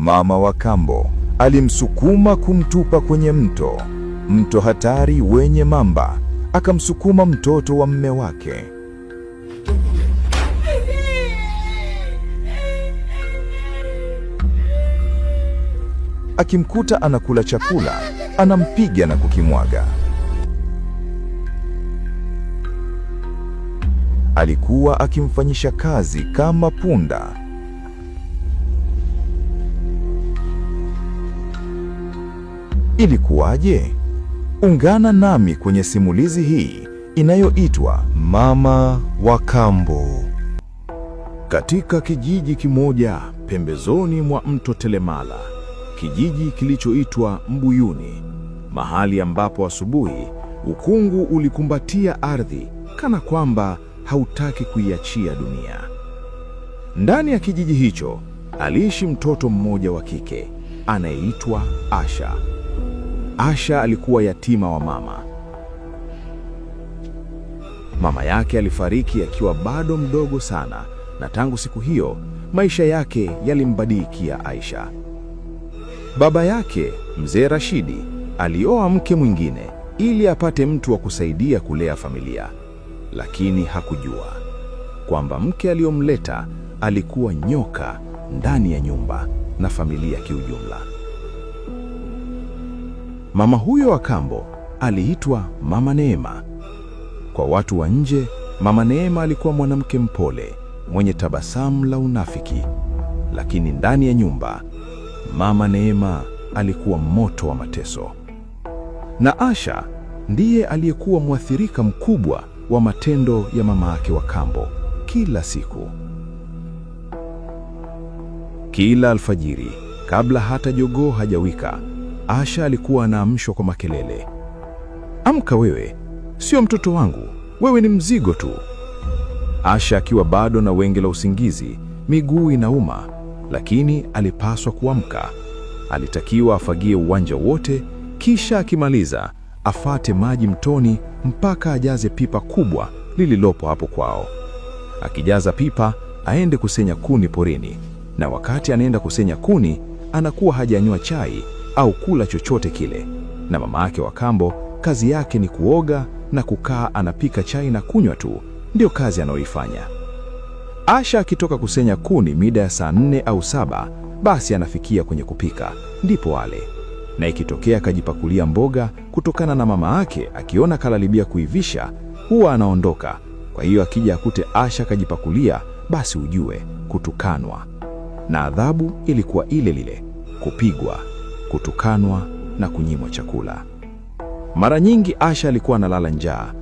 Mama wa kambo alimsukuma kumtupa kwenye mto hatari wenye mamba. Akamsukuma mtoto wa mme wake. Akimkuta anakula chakula, anampiga na kukimwaga. Alikuwa akimfanyisha kazi kama punda. Ilikuwaje? Ungana nami kwenye simulizi hii inayoitwa Mama wa Kambo. Katika kijiji kimoja pembezoni mwa mto Telemala, kijiji kilichoitwa Mbuyuni, mahali ambapo asubuhi ukungu ulikumbatia ardhi kana kwamba hautaki kuiachia dunia. Ndani ya kijiji hicho aliishi mtoto mmoja wa kike anayeitwa Asha. Asha alikuwa yatima wa mama. Mama yake alifariki akiwa bado mdogo sana, na tangu siku hiyo maisha yake yalimbadilikia Aisha. Baba yake, Mzee Rashidi, alioa mke mwingine ili apate mtu wa kusaidia kulea familia, lakini hakujua kwamba mke aliyomleta alikuwa nyoka ndani ya nyumba na familia kiujumla. Mama huyo wa kambo aliitwa Mama Neema. Kwa watu wa nje, Mama Neema alikuwa mwanamke mpole, mwenye tabasamu la unafiki, lakini ndani ya nyumba Mama Neema alikuwa moto wa mateso. Na Asha ndiye aliyekuwa mwathirika mkubwa wa matendo ya mama yake wa kambo kila siku. Kila alfajiri, kabla hata jogoo hajawika, Asha alikuwa anaamshwa kwa makelele. Amka wewe, sio mtoto wangu, wewe ni mzigo tu. Asha akiwa bado na wenge la usingizi, miguu inauma, lakini alipaswa kuamka. Alitakiwa afagie uwanja wote, kisha akimaliza afate maji mtoni mpaka ajaze pipa kubwa lililopo hapo kwao. Akijaza pipa, aende kusenya kuni porini, na wakati anaenda kusenya kuni anakuwa hajanywa chai au kula chochote kile. Na mama yake wa kambo kazi yake ni kuoga na kukaa anapika chai na kunywa tu, ndio kazi anayoifanya. Asha akitoka kusenya kuni mida ya saa 4 au 7, basi anafikia kwenye kupika, ndipo ale. Na ikitokea kajipakulia mboga kutokana na mama yake akiona kalalibia kuivisha, huwa anaondoka. Kwa hiyo akija akute Asha kajipakulia, basi ujue kutukanwa. Na adhabu ilikuwa ile lile, kupigwa, kutukanwa na kunyimwa chakula. Mara nyingi Asha alikuwa analala njaa,